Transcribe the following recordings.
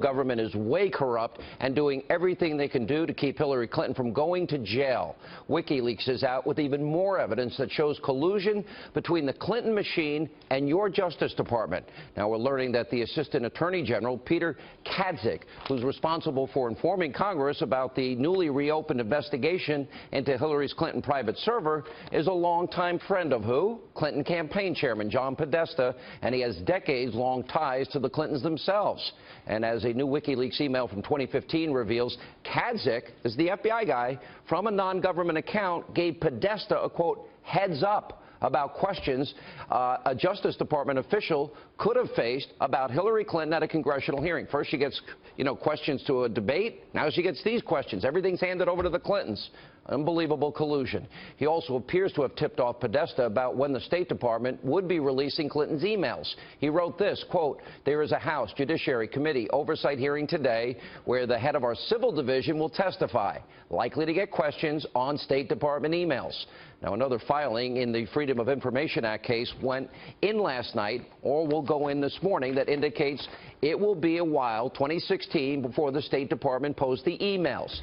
government is way corrupt and doing everything they can do to keep Hillary Clinton from going to jail. WikiLeaks is out with even more evidence that shows collusion between the Clinton machine and your Justice Department. Now we're learning that the Assistant Attorney General, Peter Kadzik, who's responsible for informing Congress about the newly reopened investigation into Hillary's Clinton private server, is a longtime friend of who? Clinton campaign chairman John Podesta, and he has decades-long ties to the Clintons themselves. And as a new WikiLeaks email from 2015 reveals, Kadzik is the FBI guy from a non-government account gave Podesta a, quote, heads up about questions a Justice Department official could have faced about Hillary Clinton at a congressional hearing. First she gets, questions to a debate. Now she gets these questions. Everything's handed over to the Clintons. Unbelievable collusion. He also appears to have tipped off Podesta about when the State Department would be releasing Clinton's emails. He wrote this, quote, there is a House Judiciary Committee oversight hearing today where the head of our civil division will testify, likely to get questions on State Department emails. Now, another filing in the Freedom of Information Act case went in last night, or will go in this morning, that indicates it will be a while, 2016, before the State Department posts the emails.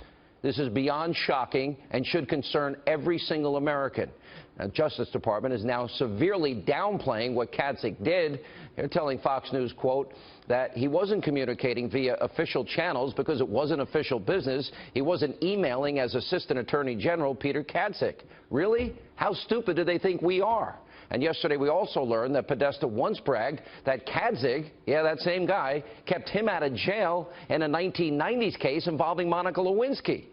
This is beyond shocking and should concern every single American. Now, Justice Department is now severely downplaying what Kadzik did. They're telling Fox News, quote, that he wasn't communicating via official channels because it wasn't official business. He wasn't emailing as Assistant Attorney General Peter Kadzik. Really? How stupid do they think we are? And yesterday we also learned that Podesta once bragged that Kadzik, yeah, that same guy, kept him out of jail in a 1990s case involving Monica Lewinsky.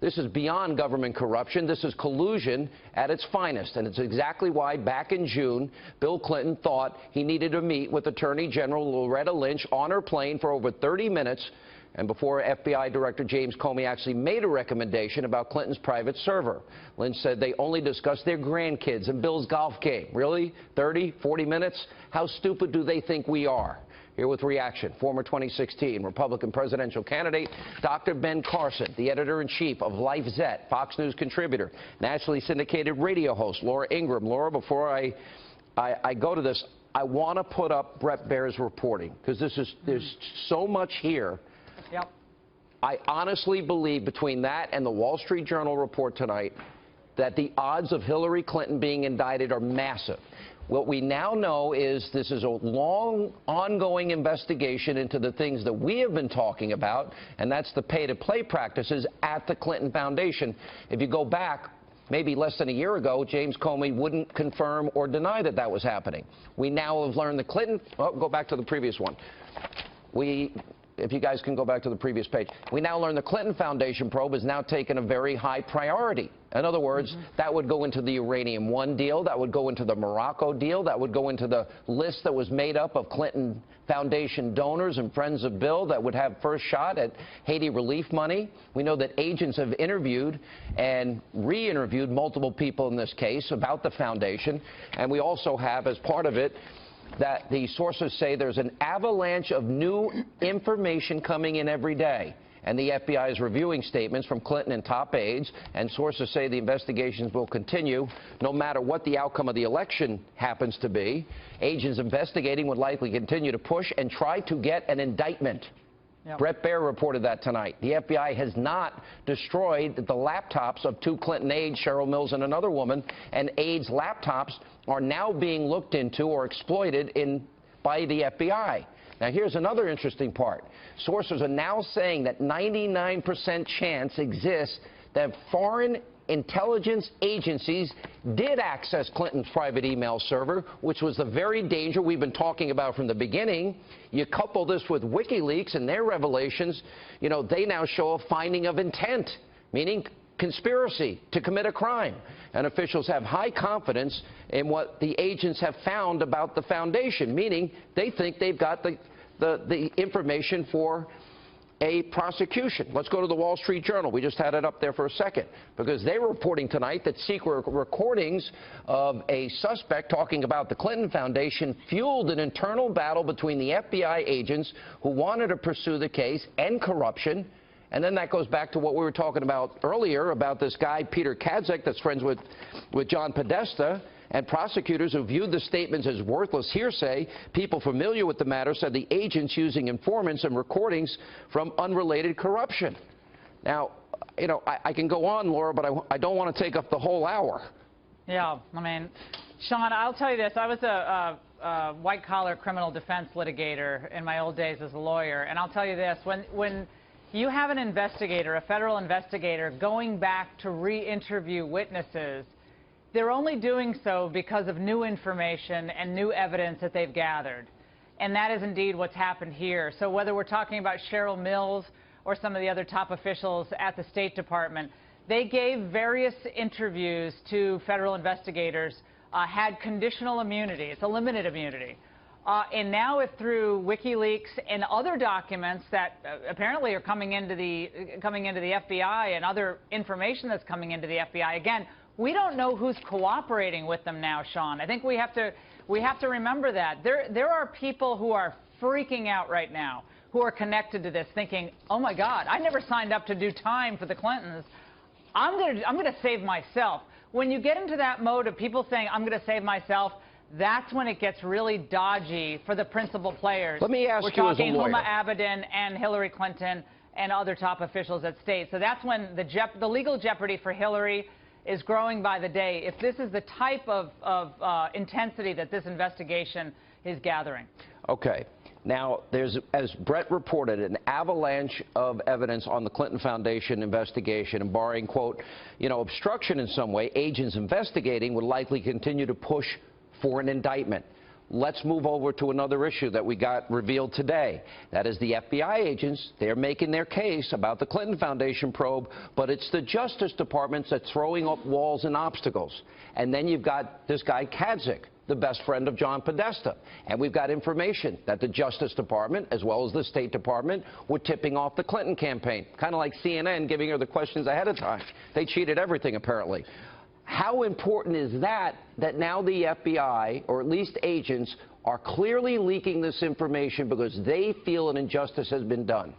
This is beyond government corruption. This is collusion at its finest. And it's exactly why back in June, Bill Clinton thought he needed to meet with Attorney General Loretta Lynch on her plane for over 30 minutes, and before FBI Director James Comey actually made a recommendation about Clinton's private server. Lynch said they only discussed their grandkids and Bill's golf game. Really? 30, 40 minutes? How stupid do they think we are? Here with reaction, former 2016 Republican presidential candidate Dr. Ben Carson, the editor-in-chief of Life Zet, Fox News contributor, nationally syndicated radio host Laura Ingraham. Laura, before I go to this, I want to put up Bret Baier's reporting, because there's so much here. Yep. I honestly believe between that and the Wall Street Journal report tonight that the odds of Hillary Clinton being indicted are massive. What we now know is this is a long, ongoing investigation into the things that we have been talking about, and that's the pay-to-play practices at the Clinton Foundation. If you go back, maybe less than a year ago, James Comey wouldn't confirm or deny that that was happening. We now have learned the Clinton... Oh, go back to the previous one. If you guys can go back to the previous page. We now learn the Clinton Foundation probe has now taken a very high priority. In other words, that would go into the Uranium One deal, that would go into the Morocco deal, that would go into the list that was made up of Clinton Foundation donors and friends of Bill that would have first shot at Haiti relief money. We know that agents have interviewed and re-interviewed multiple people in this case about the foundation. And we also have, as part of it, that the sources say there's an avalanche of new information coming in every day. And the FBI is reviewing statements from Clinton and top aides, and sources say the investigations will continue no matter what the outcome of the election happens to be. Agents investigating would likely continue to push and try to get an indictment. Yep. Bret Baier reported that tonight. The FBI has not destroyed the laptops of two Clinton aides, Cheryl Mills and another woman, and aides' laptops are now being looked into or exploited by the FBI. Now, here's another interesting part. Sources are now saying that 99% chance exists that foreign intelligence agencies did access Clinton's private email server, which was the very danger we've been talking about from the beginning. You couple this with WikiLeaks and their revelations, they now show a finding of intent, meaning conspiracy to commit a crime. And officials have high confidence in what the agents have found about the foundation, meaning they think they've got the information for a prosecution. Let's go to the Wall Street Journal. We just had it up there for a second, because they were reporting tonight that secret recordings of a suspect talking about the Clinton Foundation fueled an internal battle between the FBI agents who wanted to pursue the case and corruption. And then that goes back to what we were talking about earlier about this guy, Peter Kadzik, that's friends with John Podesta. And prosecutors who viewed the statements as worthless hearsay, people familiar with the matter said the agents using informants and recordings from unrelated corruption. Now, you know, I can go on, Laura, but I don't want to take up the whole hour. Yeah, I mean, Sean, I'll tell you this. I was a white-collar criminal defense litigator in my old days as a lawyer, and I'll tell you this. When you have an investigator, a federal investigator, going back to re-interview witnesses, they're only doing so because of new information and new evidence that they've gathered. And that is indeed what's happened here. So whether we're talking about Cheryl Mills or some of the other top officials at the State Department, they gave various interviews to federal investigators, had conditional immunity. It's a limited immunity. And now if through WikiLeaks and other documents that apparently are coming into the FBI and other information that's coming into the FBI, again, we don't know who's cooperating with them now, Sean. I think we have to remember that. There are people who are freaking out right now, who are connected to this, thinking, oh my God, I never signed up to do time for the Clintons. I'm gonna save myself. When you get into that mode of people saying, I'm gonna save myself, that's when it gets really dodgy for the principal players. Let me ask you as a lawyer. We're talking Huma Abedin and Hillary Clinton and other top officials at state. So that's when the legal jeopardy for Hillary is growing by the day, if this is the type of intensity that this investigation is gathering. Okay. Now, there's, as Brett reported, an avalanche of evidence on the Clinton Foundation investigation, and barring, quote, you know, obstruction in some way, agents investigating would likely continue to push for an indictment. Let's move over to another issue that we got revealed today. That is the FBI agents. They're making their case about the Clinton Foundation probe, but it's the Justice Department that's throwing up walls and obstacles. And then you've got this guy, Kadzik, the best friend of John Podesta. And we've got information that the Justice Department, as well as the State Department, were tipping off the Clinton campaign, kind of like CNN giving her the questions ahead of time. They cheated everything, apparently. How important is that now the FBI, or at least agents, are clearly leaking this information because they feel an injustice has been done?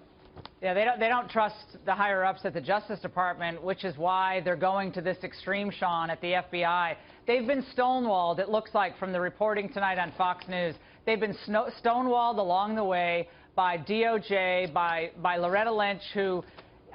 Yeah, they don't trust the higher-ups at the Justice Department, which is why they're going to this extreme, Sean, at the FBI. They've been stonewalled, it looks like, from the reporting tonight on Fox News. They've been stonewalled along the way by DOJ, by Loretta Lynch, who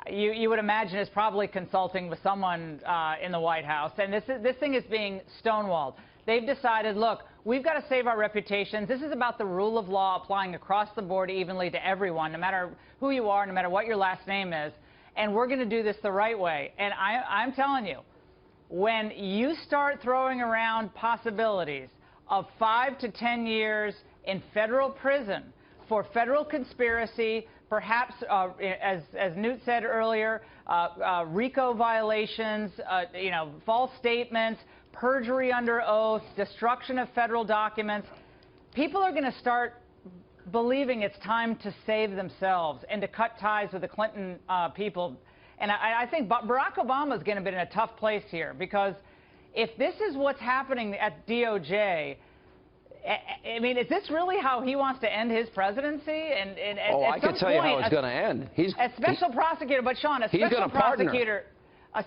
you would imagine is probably consulting with someone in the White House. And this thing is being stonewalled. They've decided, look, we've got to save our reputations. This is about the rule of law applying across the board evenly to everyone, no matter who you are, no matter what your last name is. And we're going to do this the right way. And I'm telling you, when you start throwing around possibilities of 5 to 10 years in federal prison for federal conspiracy, perhaps, as Newt said earlier, RICO violations, you know, false statements, perjury under oath, destruction of federal documents, people are going to start believing it's time to save themselves and to cut ties with the Clinton people. And I think Barack Obama is going to be in a tough place here, because if this is what's happening at DOJ, I mean, is this really how he wants to end his presidency? I can tell you how it's going to end. He's a special prosecutor, but Sean, a special prosecutor.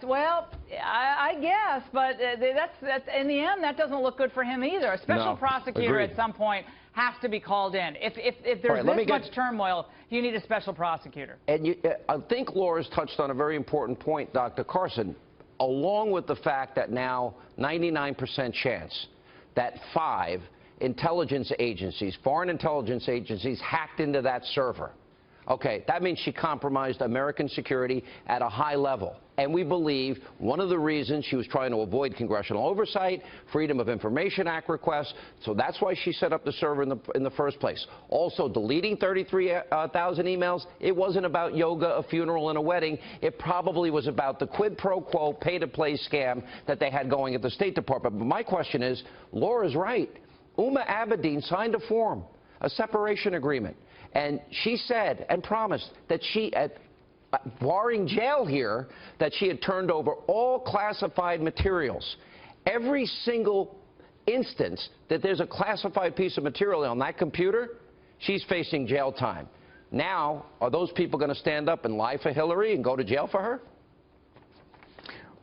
Well, I guess, but that's in the end, that doesn't look good for him either. A special prosecutor at some point has to be called in. If there's this much turmoil, you need a special prosecutor. And I think Laura's touched on a very important point, Dr. Carson, along with the fact that now 99% chance that 5 intelligence agencies, foreign intelligence agencies, hacked into that server. Okay, that means she compromised American security at a high level. And we believe one of the reasons she was trying to avoid congressional oversight, Freedom of Information Act requests, so that's why she set up the server in the first place. Also, deleting 33,000 emails, it wasn't about yoga, a funeral, and a wedding. It probably was about the quid pro quo, pay-to-play scam that they had going at the State Department. But my question is, Laura's right. Huma Abedin signed a form, a separation agreement. And she said and promised that she, barring jail here, that she had turned over all classified materials. Every single instance that there's a classified piece of material on that computer, she's facing jail time. Now, are those people going to stand up and lie for Hillary and go to jail for her?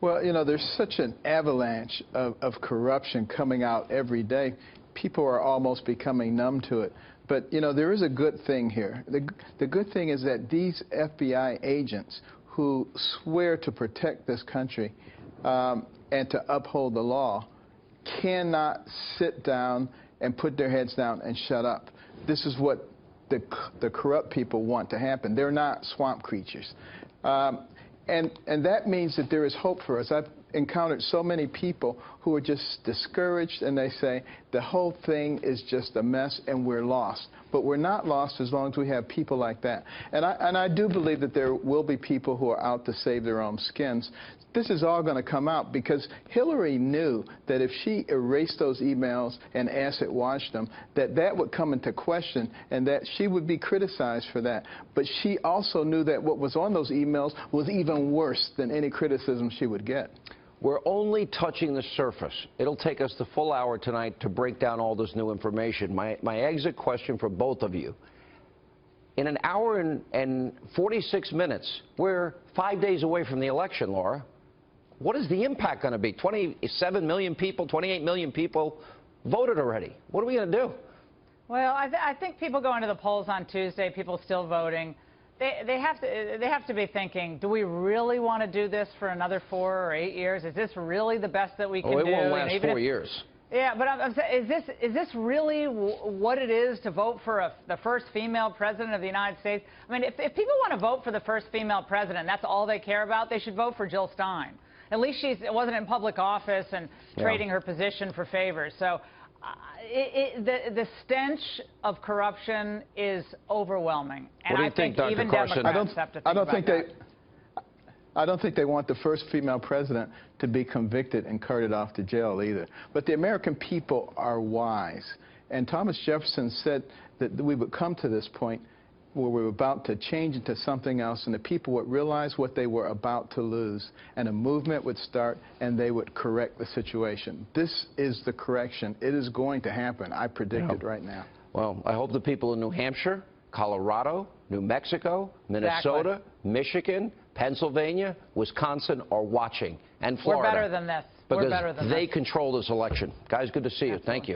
Well, you know, there's such an avalanche of corruption coming out every day. People are almost becoming numb to it. But, you know, there is a good thing here. The good thing is that these FBI agents who swear to protect this country and to uphold the law cannot sit down and put their heads down and shut up. This is what the corrupt people want to happen. They're not swamp creatures. And that means that there is hope for us. I've encountered so many people who are just discouraged, and they say the whole thing is just a mess and we're lost. But we're not lost as long as we have people like that. And I do believe that there will be people who are out to save their own skins. This is all going to come out because Hillary knew that if she erased those emails and acid washed them, that would come into question and that she would be criticized for that. But she also knew that what was on those emails was even worse than any criticism she would get. We're only touching the surface. It'll take us the full hour tonight to break down all this new information. My exit question for both of you. In an hour and 46 minutes, we're 5 days away from the election, Laura. What is the impact going to be? 27 million people, 28 million people voted already. What are we going to do? Well, I think people going to the polls on Tuesday, people still voting, they have to be thinking, do we really want to do this for another 4 or 8 years? Is this really the best that we can do? It won't last 4 years. Yeah, but I'm saying, is this really what it is to vote for the first female president of the United States? I mean, if people want to vote for the first female president, that's all they care about, they should vote for Jill Stein. At least she wasn't in public office and trading her position for favors. So the stench of corruption is overwhelming. And What do you think, Dr. Carson? I don't think they want the first female president to be convicted and carted off to jail either. But the American people are wise. And Thomas Jefferson said that we would come to this point where we were about to change into something else, and the people would realize what they were about to lose, and a movement would start, and they would correct the situation. This is the correction. It is going to happen. I predict it right now. Well, I hope the people in New Hampshire, Colorado, New Mexico, Minnesota, Michigan, Pennsylvania, Wisconsin are watching, and Florida. We're better than this. Because We're better than they control this election. Guys, good to see you. Thank you.